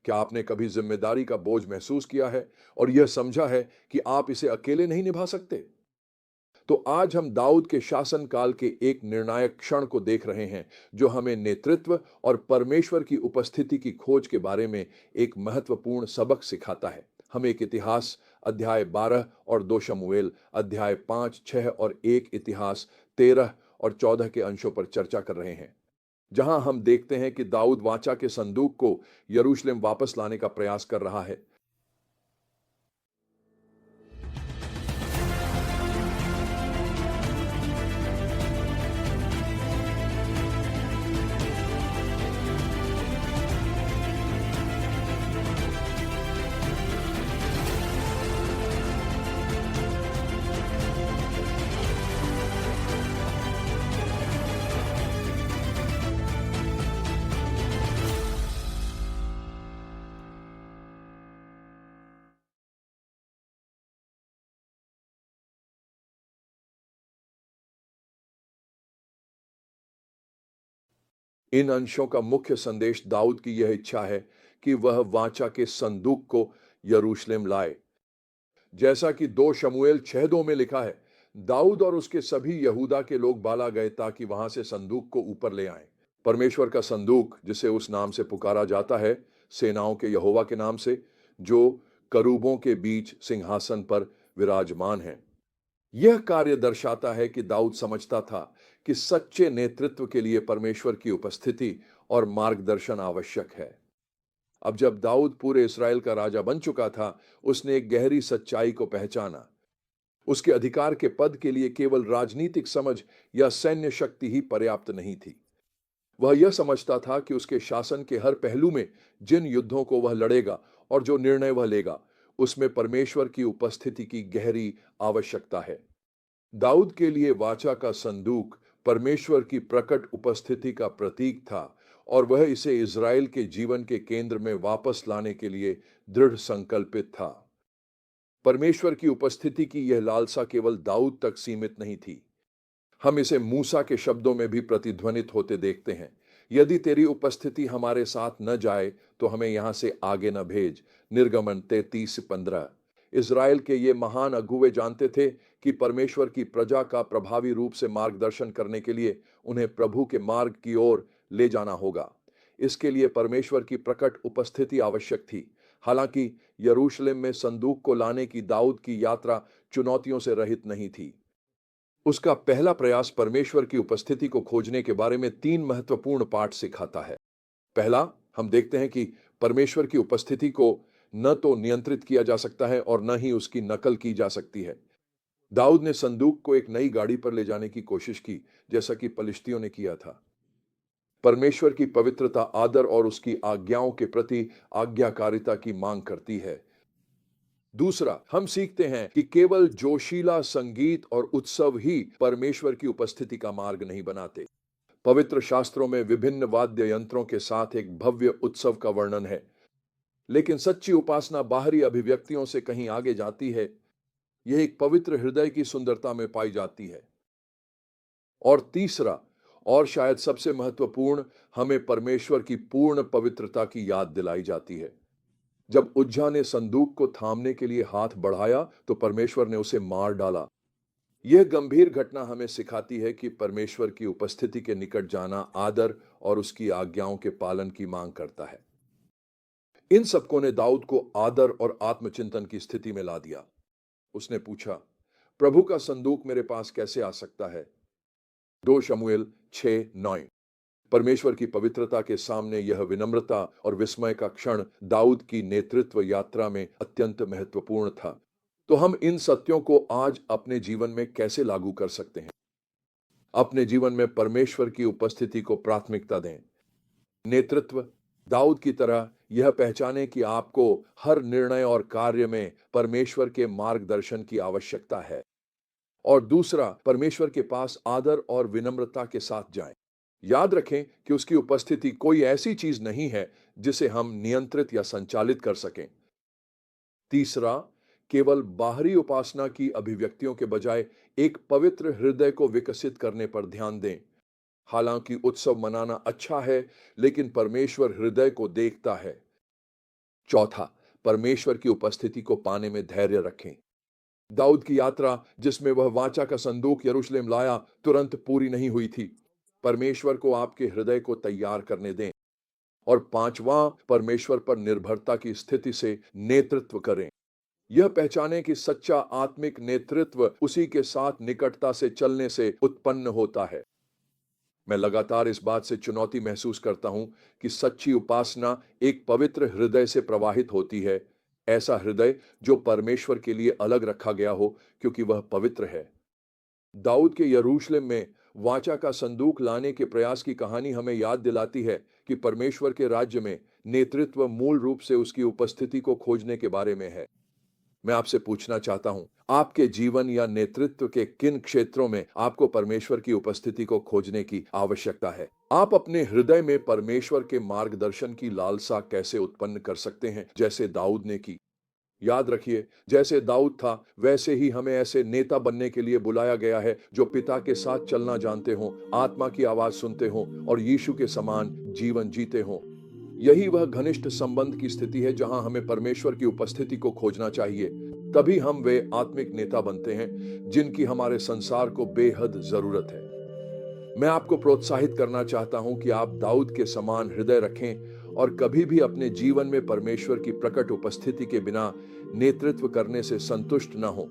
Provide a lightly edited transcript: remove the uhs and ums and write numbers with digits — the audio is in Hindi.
क्या आपने कभी जिम्मेदारी का बोझ महसूस किया है और यह समझा है कि आप इसे अकेले नहीं निभा सकते? तो आज हम दाऊद के शासन काल के एक निर्णायक क्षण को देख रहे हैं, जो हमें नेतृत्व और परमेश्वर की उपस्थिति की खोज के बारे में एक महत्वपूर्ण सबक सिखाता है। हम एक इतिहास अध्याय 12 और 2 शमूएल अध्याय 5, 6 और 1 इतिहास 13 और 14 के अंशों पर चर्चा कर रहे हैं, जहां हम देखते हैं कि दाऊद वाचा के संदूक को यरूशलेम वापस लाने का प्रयास कर रहा है। इन अंशों का मुख्य संदेश दाऊद की यह इच्छा है कि वह वाचा के संदूक को यरूशलेम लाए। जैसा कि 2 शमूएल 6:2 में लिखा है, दाऊद और उसके सभी यहूदा के लोग बाला गए ताकि वहां से संदूक को ऊपर ले आए। परमेश्वर का संदूक, जिसे उस नाम से पुकारा जाता है, सेनाओं के यहोवा के नाम से, जो करूबों के बीच सिंहासन पर विराजमान है। यह कार्य दर्शाता है कि दाऊद समझता था कि सच्चे नेतृत्व के लिए परमेश्वर की उपस्थिति और मार्गदर्शन आवश्यक है। अब जब दाऊद पूरे इस्राएल का राजा बन चुका था, उसने एक गहरी सच्चाई को पहचाना। उसके अधिकार के पद के लिए केवल राजनीतिक समझ या सैन्य शक्ति ही पर्याप्त नहीं थी। वह यह समझता था कि उसके शासन के हर पहलू में, जिन युद्धों को वह लड़ेगा और जो निर्णय वह लेगा, उसमें परमेश्वर की उपस्थिति की गहरी आवश्यकता है। दाऊद के लिए वाचा का संदूक परमेश्वर की प्रकट उपस्थिति का प्रतीक था, और वह इसे इज़राइल के जीवन के केंद्र में वापस लाने के लिए दृढ़ संकल्पित था। परमेश्वर की उपस्थिति की यह लालसा केवल दाऊद तक सीमित नहीं थी। हम इसे मूसा के शब्दों में भी प्रतिध्वनित होते देखते हैं, यदि तेरी उपस्थिति हमारे साथ न जाए तो हमें यहां से आगे न भेज। निर्गमन 33:15। इज़राइल के ये महान अगुवे जानते थे कि परमेश्वर की प्रजा का प्रभावी रूप से मार्गदर्शन करने के लिए उन्हें प्रभु के मार्ग की ओर ले जाना होगा। इसके लिए परमेश्वर की प्रकट उपस्थिति आवश्यक थी। हालांकि यरूशलेम में संदूक को लाने की दाऊद की यात्रा चुनौतियों से रहित नहीं थी। उसका पहला प्रयास परमेश्वर की उपस्थिति को खोजने के बारे में 3 महत्वपूर्ण पाठ सिखाता है। पहला, हम देखते हैं कि परमेश्वर की उपस्थिति को न तो नियंत्रित किया जा सकता है और न ही उसकी नकल की जा सकती है। दाऊद ने संदूक को एक नई गाड़ी पर ले जाने की कोशिश की, जैसा कि पलिश्तियों ने किया था। परमेश्वर की पवित्रता, आदर और उसकी आज्ञाओं के प्रति आज्ञाकारिता की मांग करती है। दूसरा, हम सीखते हैं कि केवल जोशीला संगीत और उत्सव ही परमेश्वर की उपस्थिति का मार्ग नहीं बनाते। पवित्र शास्त्रों में विभिन्न वाद्य यंत्रों के साथ एक भव्य उत्सव का वर्णन है, लेकिन सच्ची उपासना बाहरी अभिव्यक्तियों से कहीं आगे जाती है। यह एक पवित्र हृदय की सुंदरता में पाई जाती है। और तीसरा, और शायद सबसे महत्वपूर्ण, हमें परमेश्वर की पूर्ण पवित्रता की याद दिलाई जाती है। जब उज्जा ने संदूक को थामने के लिए हाथ बढ़ाया तो परमेश्वर ने उसे मार डाला। यह गंभीर घटना हमें सिखाती है कि परमेश्वर की उपस्थिति के निकट जाना आदर और उसकी आज्ञाओं के पालन की मांग करता है। इन सबकों ने दाऊद को आदर और आत्मचिंतन की स्थिति में ला दिया। उसने पूछा, प्रभु का संदूक मेरे पास कैसे आ सकता है? 2 शमूएल 6:9। परमेश्वर की पवित्रता के सामने यह विनम्रता और विस्मय का क्षण दाऊद की नेतृत्व यात्रा में अत्यंत महत्वपूर्ण था। तो हम इन सत्यों को आज अपने जीवन में कैसे लागू कर सकते हैं? अपने जीवन में परमेश्वर की उपस्थिति को प्राथमिकता दें। नेतृत्व, दाऊद की तरह यह पहचाने कि आपको हर निर्णय और कार्य में परमेश्वर के मार्गदर्शन की आवश्यकता है। और दूसरा, परमेश्वर के पास आदर और विनम्रता के साथ जाएं। याद रखें कि उसकी उपस्थिति कोई ऐसी चीज नहीं है जिसे हम नियंत्रित या संचालित कर सकें। तीसरा, केवल बाहरी उपासना की अभिव्यक्तियों के बजाय एक पवित्र हृदय को विकसित करने पर ध्यान दें। हालांकि उत्सव मनाना अच्छा है, लेकिन परमेश्वर हृदय को देखता है। चौथा, परमेश्वर की उपस्थिति को पाने में धैर्य रखें। दाऊद की यात्रा जिसमें वह वाचा का संदूक यरूशलेम लाया, तुरंत पूरी नहीं हुई थी। परमेश्वर को आपके हृदय को तैयार करने दें। और पांचवा, परमेश्वर पर निर्भरता की स्थिति से नेतृत्व करें। यह पहचानें कि सच्चा आत्मिक नेतृत्व उसी के साथ निकटता से चलने से उत्पन्न होता है। मैं लगातार इस बात से चुनौती महसूस करता हूं कि सच्ची उपासना एक पवित्र हृदय से प्रवाहित होती है, ऐसा हृदय जो परमेश्वर के लिए अलग रखा गया हो, क्योंकि वह पवित्र है। दाऊद के यरूशलेम में वाचा का संदूक लाने के प्रयास की कहानी हमें याद दिलाती है कि परमेश्वर के राज्य में नेतृत्व मूल रूप से उसकी उपस्थिति को खोजने के बारे में है। मैं आपसे पूछना चाहता हूं, आपके जीवन या नेतृत्व के किन क्षेत्रों में आपको परमेश्वर की उपस्थिति को खोजने की आवश्यकता है? आप अपने हृदय में परमेश्वर के मार्गदर्शन की लालसा कैसे उत्पन्न कर सकते हैं, जैसे दाऊद ने की? याद रखिए, जैसे दाऊद था, वैसे ही हमें ऐसे नेता बनने के लिए बुलाया गया है जो पिता के साथ चलना जानते हों, आत्मा की आवाज सुनते हों और यीशु के समान जीवन जीते हों। यही वह घनिष्ठ संबंध की स्थिति है जहां हमें परमेश्वर की उपस्थिति को खोजना चाहिए। तभी हम वे आत्मिक नेता बनते हैं जिनकी हमारे संसार को बेहद जरूरत है। मैं आपको प्रोत्साहित करना चाहता हूं कि आप दाऊद के समान हृदय रखें और कभी भी अपने जीवन में परमेश्वर की प्रकट उपस्थिति के बिना नेतृत्व करने से संतुष्ट न हो।